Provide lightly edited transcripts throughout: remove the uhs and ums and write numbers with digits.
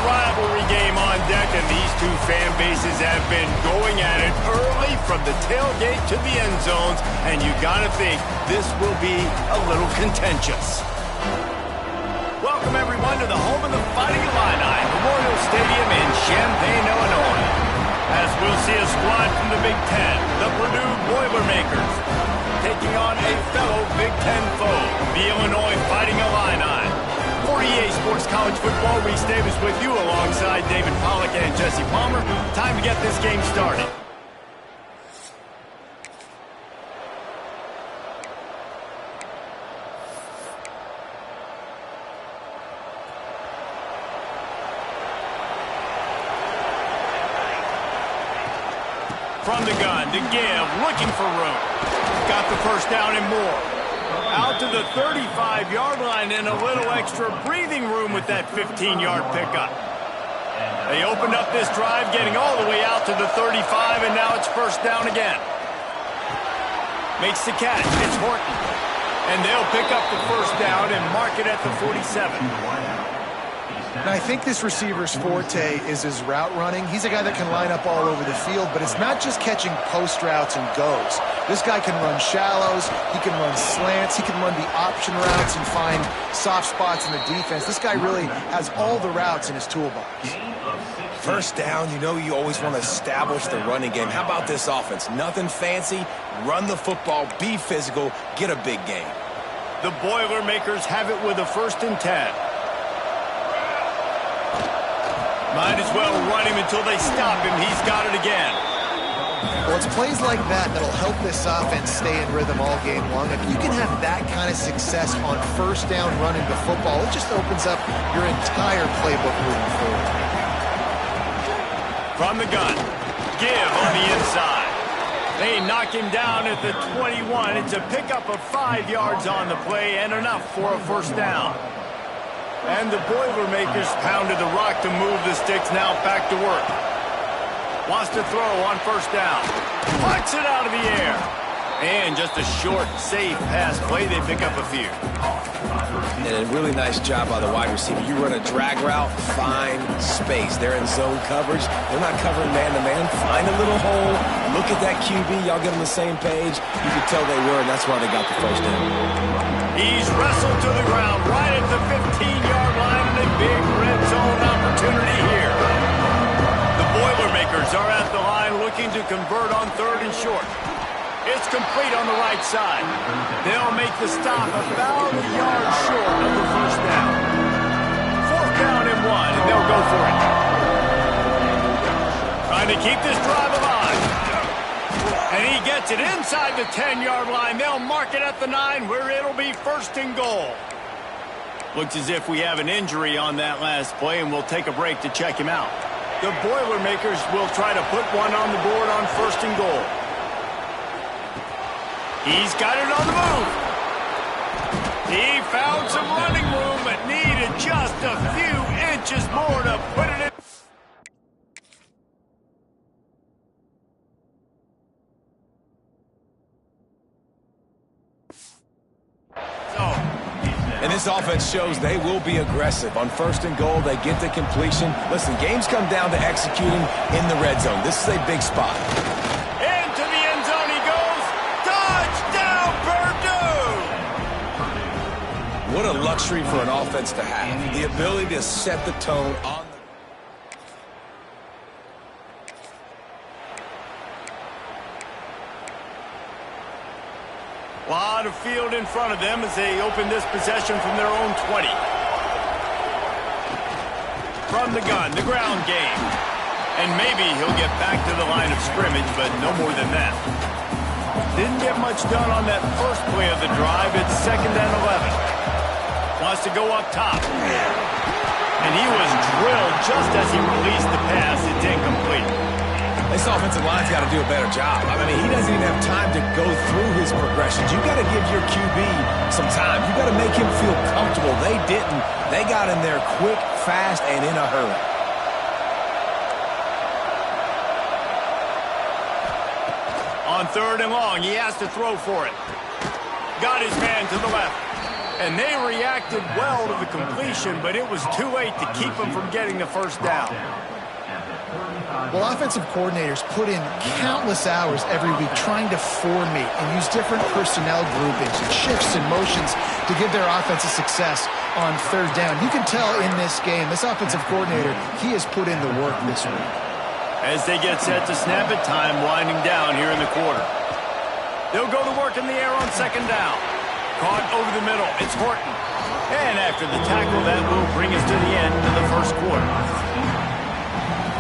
rivalry game on deck, and these two fan bases have been going at it early from the tailgate to the end zones, and you gotta think this will be a little contentious. Welcome, everyone, to the home of the Fighting Illini, Memorial Stadium in Champaign, Illinois. As we'll see a squad from the Big Ten, the Purdue Boilermakers, taking on a fellow Big Ten foe, the Illinois Fighting Illini. For EA Sports College Football, Reese Davis with you alongside David Pollack and Jesse Palmer. Time to get this game started. From the gun to give, looking for room. Got the first down and more. Out to the 35-yard line and a little extra breathing room with that 15-yard pickup. They opened up this drive, getting all the way out to the 35, and now it's first down again. Makes the catch. It's Horton. And they'll pick up the first down and mark it at the 47. And I think this receiver's forte is his route running. He's a guy that can line up all over the field, but it's not just catching post routes and goes. This guy can run shallows, he can run slants, he can run the option routes and find soft spots in the defense. This guy really has all the routes in his toolbox. First down, you know you always want to establish the running game. How about this offense? Nothing fancy, run the football, be physical, get a big gain. The Boilermakers have it with a 1st and 10. Might as well run him until they stop him. He's got it again. Well, it's plays like that that'll help this offense stay in rhythm all game long. If you can have that kind of success on first down running the football, it just opens up your entire playbook moving forward. From the gun, give on the inside. They knock him down at the 21. It's a pickup of 5 yards on the play and enough for a first down. And the Boilermakers pounded the rock to move the sticks. Now back to work. Wants to throw on first down. Puts it out of the air. And just a short, safe pass play. They pick up a few. And a really nice job by the wide receiver. You run a drag route, find space. They're in zone coverage. They're not covering man-to-man. Find a little hole. Look at that QB. Y'all get on the same page. You can tell they were, and that's why they got the first down. He's wrestled to the ground right at the 15-yard line, and a big red zone opportunity here. The Boilermakers are at the line looking to convert on 3rd and short. It's complete on the right side. They'll make the stop about a yard short of the first down. 4th down and 1, and they'll go for it. Trying to keep this drive alive. And he gets it inside the 10-yard line. They'll mark it at the 9, where it'll be 1st and goal. Looks as if we have an injury on that last play, and we'll take a break to check him out. The Boilermakers will try to put one on the board on 1st and goal. He's got it on the move. He found some running room, but needed just a few inches more to put it in. And this offense shows they will be aggressive. On 1st and goal, they get the completion. Listen, games come down to executing in the red zone. This is a big spot. Into the end zone he goes. Touchdown, Purdue! What a luxury for an offense to have. The ability to set the tone on the... Lot of field in front of them as they open this possession from their own 20. From the gun, the ground game. And maybe he'll get back to the line of scrimmage, but no more than that. Didn't get much done on that first play of the drive. It's 2nd and 11. Wants to go up top. And he was drilled just as he released the pass. It's incomplete. This offensive line's got to do a better job. I mean, he doesn't even have time to go through his progressions. You got to give your QB some time. You got to make him feel comfortable. They didn't. They got in there quick, fast, and in a hurry. On 3rd and long, he has to throw for it. Got his man to the left. And they reacted well to the completion, but it was too late to keep them from getting the first down. Well, offensive coordinators put in countless hours every week trying to formate and use different personnel groupings and shifts and motions to give their offense a success on third down. You can tell in this game, this offensive coordinator, he has put in the work this week. As they get set to snap it, time winding down here in the quarter. They'll go to work in the air on second down. Caught over the middle. It's Horton. And after the tackle, that will bring us to the end of the first quarter.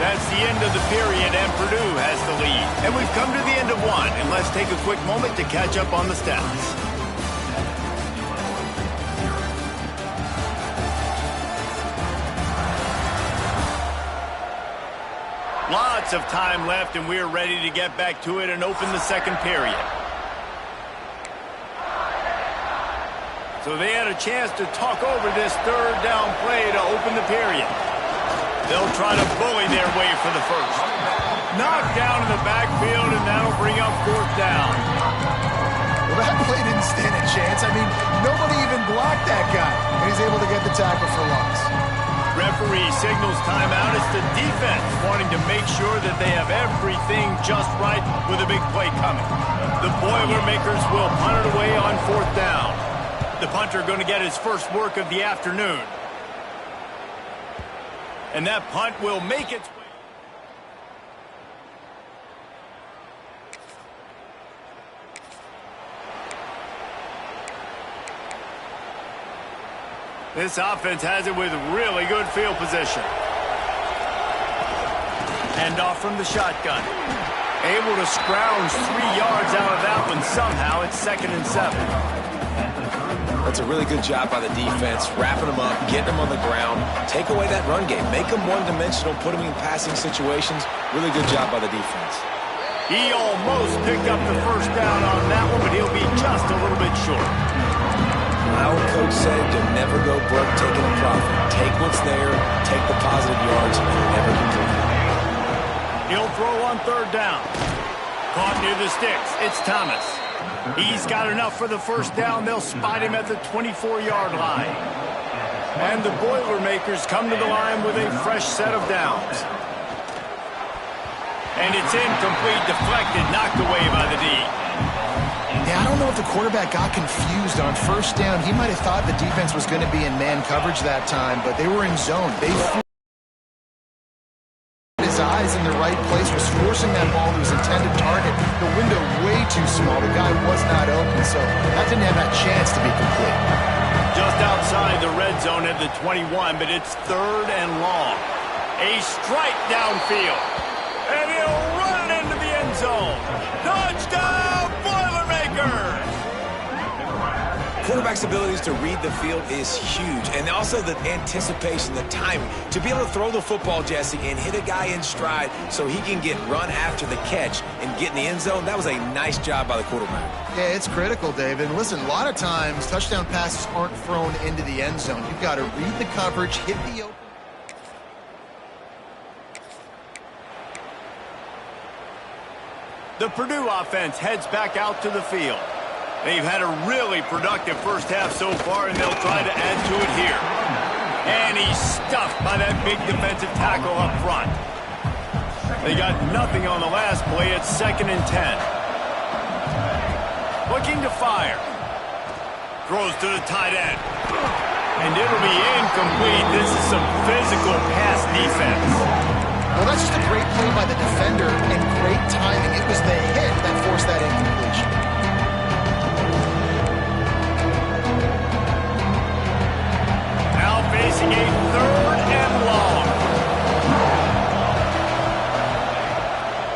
That's the end of the period, and Purdue has the lead. And we've come to the end of one, and let's take a quick moment to catch up on the stats. Lots of time left, and we're ready to get back to it and open the second period. So they had a chance to talk over this third down play to open the period. They'll try to bully their way for the first. Knocked down in the backfield, and that'll bring up fourth down. Well, that play didn't stand a chance. I mean, nobody even blocked that guy, and he's able to get the tackle for loss. Referee signals timeout. It's the defense wanting to make sure that they have everything just right with a big play coming. The Boilermakers will punt it away on fourth down. The punter going to get his first work of the afternoon. And that punt will make its way. This offense has it with really good field position. Hand off from the shotgun. Able to scrounge 3 yards out of that one somehow. It's 2nd and 7. That's a really good job by the defense, wrapping them up, getting them on the ground, take away that run game, make them one-dimensional, put them in passing situations. Really good job by the defense. He almost picked up the first down on that one, but he'll be just a little bit short. Our coach said you'll never go broke taking a profit. Take what's there, take the positive yards, and never complain. He'll throw on third down. Caught near the sticks. It's Thomas. He's got enough for the first down. They'll spot him at the 24-yard line. And the Boilermakers come to the line with a fresh set of downs. And it's incomplete, deflected, knocked away by the D. Yeah, I don't know if the quarterback got confused on first down. He might have thought the defense was going to be in man coverage that time, but they were in zone. They his eyes in the right place, was forcing that ball to his intended target. The window way too small. The guy was not open, so that didn't have that chance to be complete. Just outside the red zone at the 21, but it's 3rd and long. A strike downfield. And he'll run it into the end zone. Touchdown, Boilermakers! Quarterback's abilities to read the field is huge, and also the anticipation, the timing. To be able to throw the football, Jesse, and hit a guy in stride so he can get run after the catch and get in the end zone, that was a nice job by the quarterback. Yeah, it's critical, David. And listen, a lot of times touchdown passes aren't thrown into the end zone. You've got to read the coverage, hit the open. The Purdue offense heads back out to the field. They've had a really productive first half so far, and they'll try to add to it here. And he's stuffed by that big defensive tackle up front. They got nothing on the last play. It's 2nd and 10. Looking to fire. Throws to the tight end. And it'll be incomplete. This is some physical pass defense. Well, that's just a great play by the defender and great timing. It was the hit that forced that incompletion. Now facing a 3rd and long.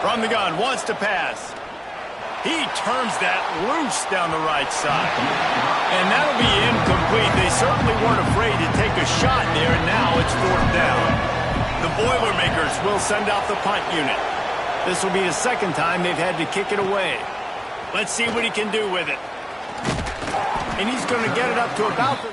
From the gun, wants to pass. He turns that loose down the right side. And that'll be incomplete. They certainly weren't afraid to take a shot there, and now it's 4th down. The Boilermakers will send out the punt unit. This will be the 2nd time they've had to kick it away. Let's see what he can do with it. And he's going to get it up to about the...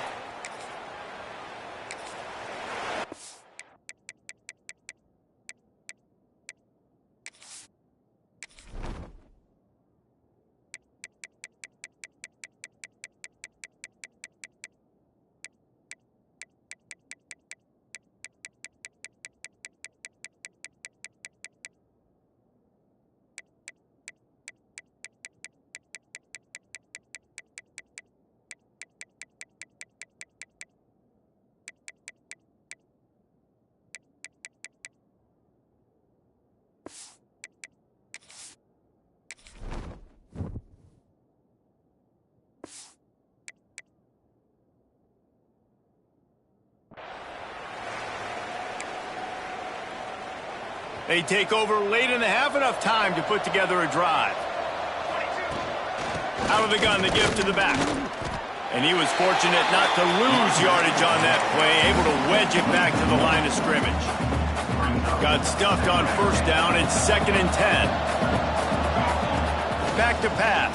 They take over late in the half, enough time to put together a drive. Out of the gun, they give to the back. And he was fortunate not to lose yardage on that play, able to wedge it back to the line of scrimmage. Got stuffed on first down. It's 2nd and 10. Back to pass.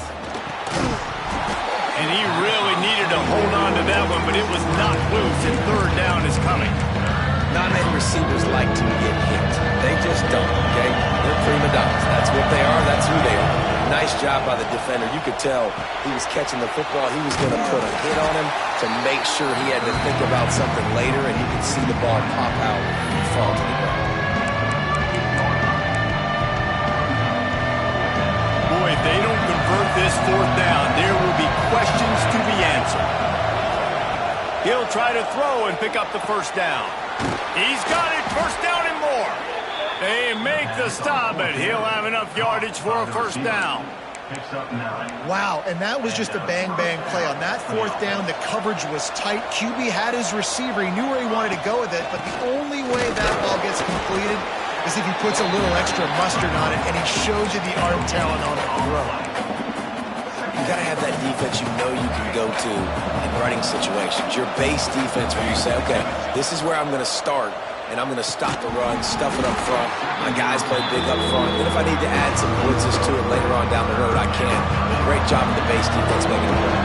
And he really needed to hold on to that one, but it was knocked loose, and 3rd down is coming. Not many receivers like to get hit. They just don't, okay? They're prima donnas. That's what they are. That's who they are. Nice job by the defender. You could tell he was catching the football. He was going to put a hit on him to make sure he had to think about something later, and you could see the ball pop out and fall to the ground. Boy, if they don't convert this 4th down, there will be questions to be answered. He'll try to throw and pick up the 1st down. He's got it, 1st down and more. They make the stop, but he'll have enough yardage for a 1st down. Wow, and that was just a bang-bang play. On that 4th down, the coverage was tight. QB had his receiver. He knew where he wanted to go with it, but the only way that ball gets completed is if he puts a little extra mustard on it, and he shows you the arm talent on the throw. You got to have that defense you know you can go to in running situations. Your base defense where you say, okay, this is where I'm going to start, and I'm going to stop the run, stuff it up front. My guys play big up front. And if I need to add some blitzes to it later on down the road, I can. Great job of the base defense making it work.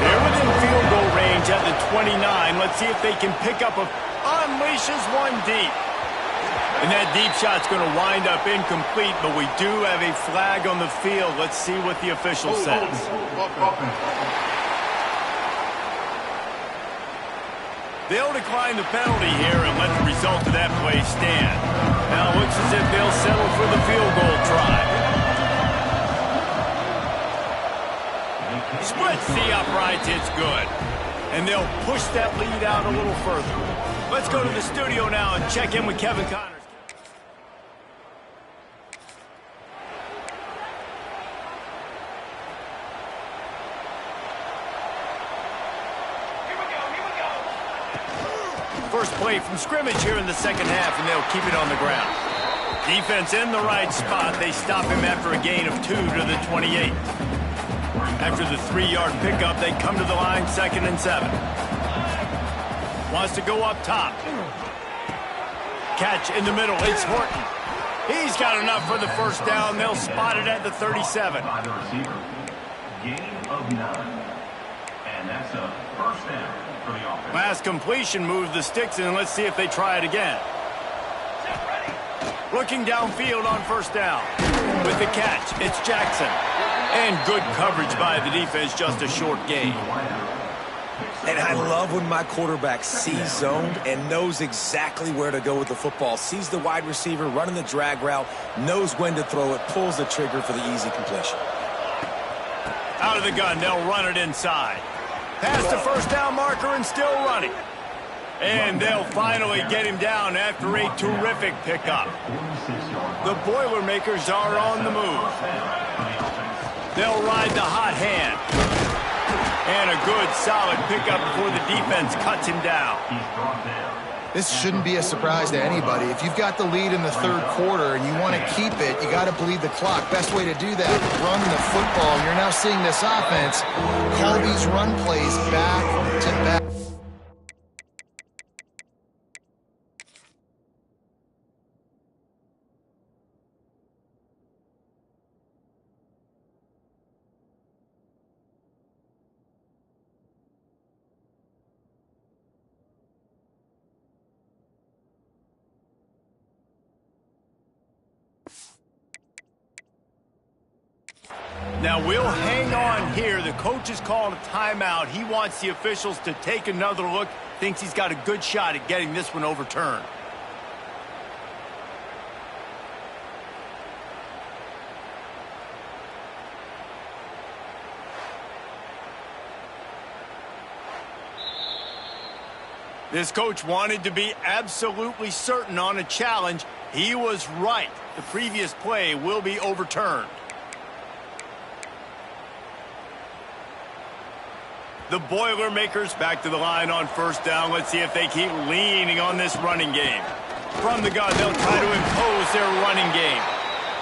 They're within field goal range at the 29. Let's see if they can pick up unleashes one deep. And that deep shot's going to wind up incomplete, but we do have a flag on the field. Let's see what the official says. They'll decline the penalty here and let the result of that play stand. Now it looks as if they'll settle for the field goal try. Splits the uprights, it's good. And they'll push that lead out a little further. Let's go to the studio now and check in with Kevin Connors. First play from scrimmage here in the 2nd half, and they'll keep it on the ground. Defense in the right spot. They stop him after a gain of 2 to the 28. After the 3-yard pickup, they come to the line 2nd and 7. Wants to go up top. Catch in the middle. It's Horton. He's got enough for the 1st down. They'll spot it at the 37. Gain of 9. And that's a 1st down. Last completion moves the sticks in. Let's see if they try it again. Looking downfield on 1st down. With the catch, it's Jackson. And good coverage by the defense, just a short gain. And I love when my quarterback sees zoned and knows exactly where to go with the football. Sees the wide receiver running the drag route, knows when to throw it, pulls the trigger for the easy completion. Out of the gun, they'll run it inside. Past the 1st down marker and still running. And they'll finally get him down after a terrific pickup. The Boilermakers are on the move. They'll ride the hot hand. And a good, solid pickup before the defense cuts him down. This shouldn't be a surprise to anybody. If you've got the lead in the 3rd quarter and you want to keep it, you got to bleed the clock. Best way to do that, run the football. You're now seeing this offense call these run plays back to back. Now we'll hang on here. The coach has called a timeout. He wants the officials to take another look. Thinks he's got a good shot at getting this one overturned. This coach wanted to be absolutely certain on a challenge. He was right. The previous play will be overturned. The Boilermakers back to the line on 1st down. Let's see if they keep leaning on this running game. From the gun, they'll try to impose their running game.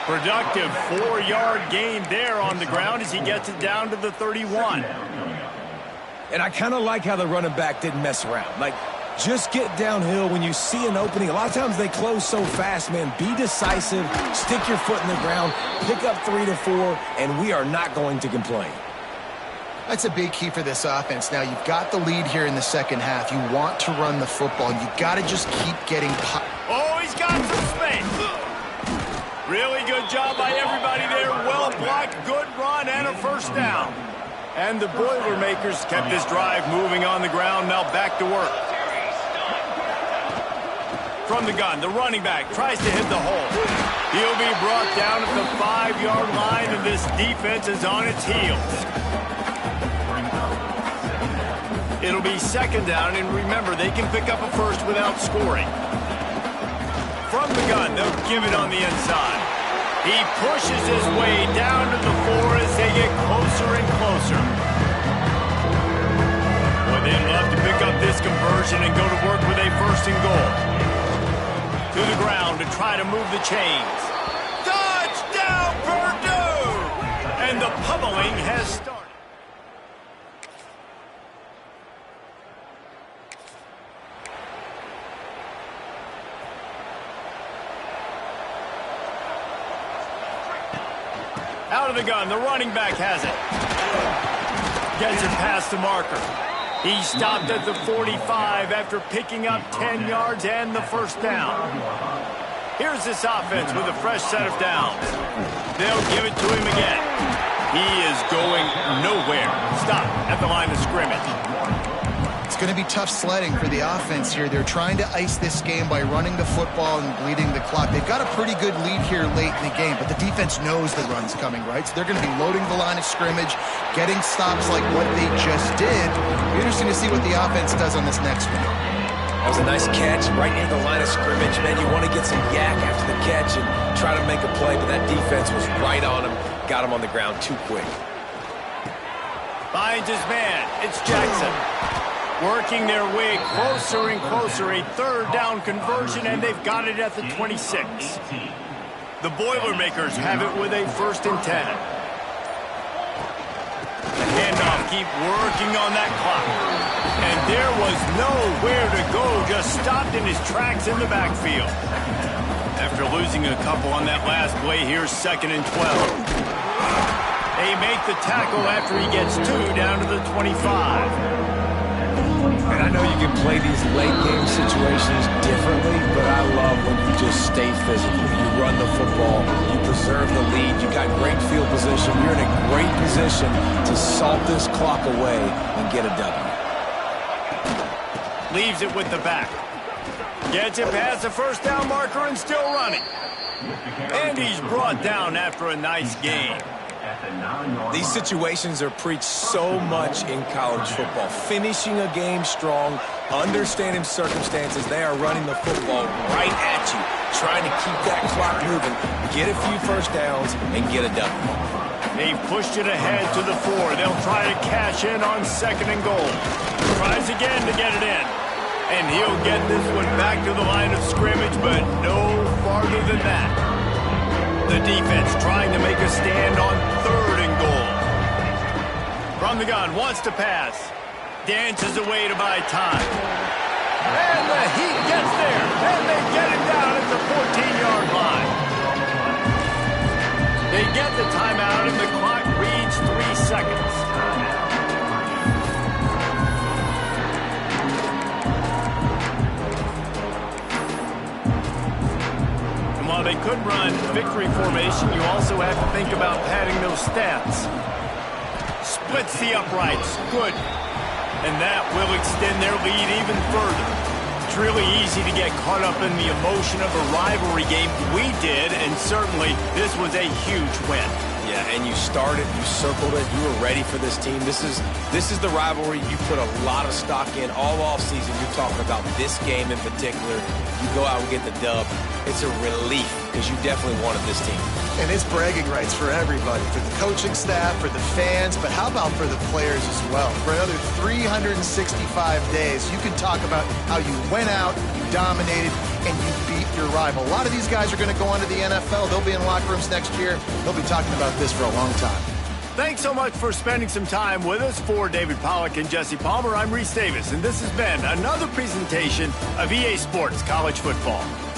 Productive 4-yard gain there on the ground as he gets it down to the 31. And I kind of like how the running back didn't mess around. Like, just get downhill when you see an opening. A lot of times they close so fast, man. Be decisive, stick your foot in the ground, pick up 3 to 4, and we are not going to complain. That's a big key for this offense. Now, you've got the lead here in the second half. You want to run the football. You got to just keep getting... Oh, he's got some space. Really good job by everybody there. Well blocked, good run, and a first down. And the Boilermakers kept this drive moving on the ground. Now back to work. From the gun, the running back tries to hit the hole. He'll be brought down at the 5-yard line, and this defense is on its heels. It'll be second down, and remember, they can pick up a first without scoring. From the gun, they'll give it on the inside. He pushes his way down to the 4 as they get closer and closer. Well, they'd love to pick up this conversion and go to work with a first and goal. To the ground to try to move the chains. Touchdown, Purdue! And the pummeling has started. Out of the gun, the running back has it. Gets it past the marker. He stopped at the 45 after picking up 10 yards and the first down. Here's this offense with a fresh set of downs. They'll give it to him again. He is going nowhere. Stop at the line of scrimmage. It's going to be tough sledding for the offense here. They're trying to ice this game by running the football and bleeding the clock. They've got a pretty good lead here late in the game, but the defense knows the run's coming, right? So they're going to be loading the line of scrimmage, getting stops like what they just did. It'll be interesting to see what the offense does on this next one. That was a nice catch right near the line of scrimmage. Man, you want to get some yak after the catch and try to make a play, but that defense was right on him. Got him on the ground too quick. Finds his man. It's Jackson. Working their way closer and closer. A third down conversion, and they've got it at the 26. The Boilermakers have it with a 1st and 10. The handoff, keep working on that clock. And there was nowhere to go, just stopped in his tracks in the backfield. After losing a couple on that last play, here's 2nd and 12. They make the tackle after he gets 2 down to the 25. And I know you can play these late-game situations differently, but I love when you just stay physical. You run the football, you preserve the lead, you got great field position. You're in a great position to salt this clock away and get a W. Leaves it with the back. Gets it past the first down marker and still running. And he's brought down after a nice game. These situations are preached so much in college football. Finishing a game strong, understanding circumstances. They are running the football right at you, trying to keep that clock moving, get a few first downs, and get a W. They've pushed it ahead to the 4. They'll try to cash in on 2nd and goal. Tries again to get it in. And he'll get this one back to the line of scrimmage, but no farther than that. The defense trying to make a stand on 3rd and goal. From the gun, wants to pass. Dances away to buy time. And the Heat gets there. And they get it down at the 14-yard line. They get the timeout and the clock reads 3 seconds. While they could run victory formation, you also have to think about padding those stats. Splits the uprights. Good. And that will extend their lead even further. It's really easy to get caught up in the emotion of a rivalry game. We did, and certainly this was a huge win. Yeah, and you started, you circled it, you were ready for this team. This is the rivalry you put a lot of stock in all offseason. You're talking about this game in particular. You go out and get the dub. it's a relief because you definitely wanted this team. And it's bragging rights for everybody, for the coaching staff, for the fans, but how about for the players as well? For another 365 days, you can talk about how you went out, you dominated, and you beat your rival. A lot of these guys are going to go on to the NFL. They'll be in locker rooms next year. They'll be talking about this for a long time. Thanks so much for spending some time with us. For David Pollack and Jesse Palmer, I'm Reese Davis, and this has been another presentation of EA Sports College Football.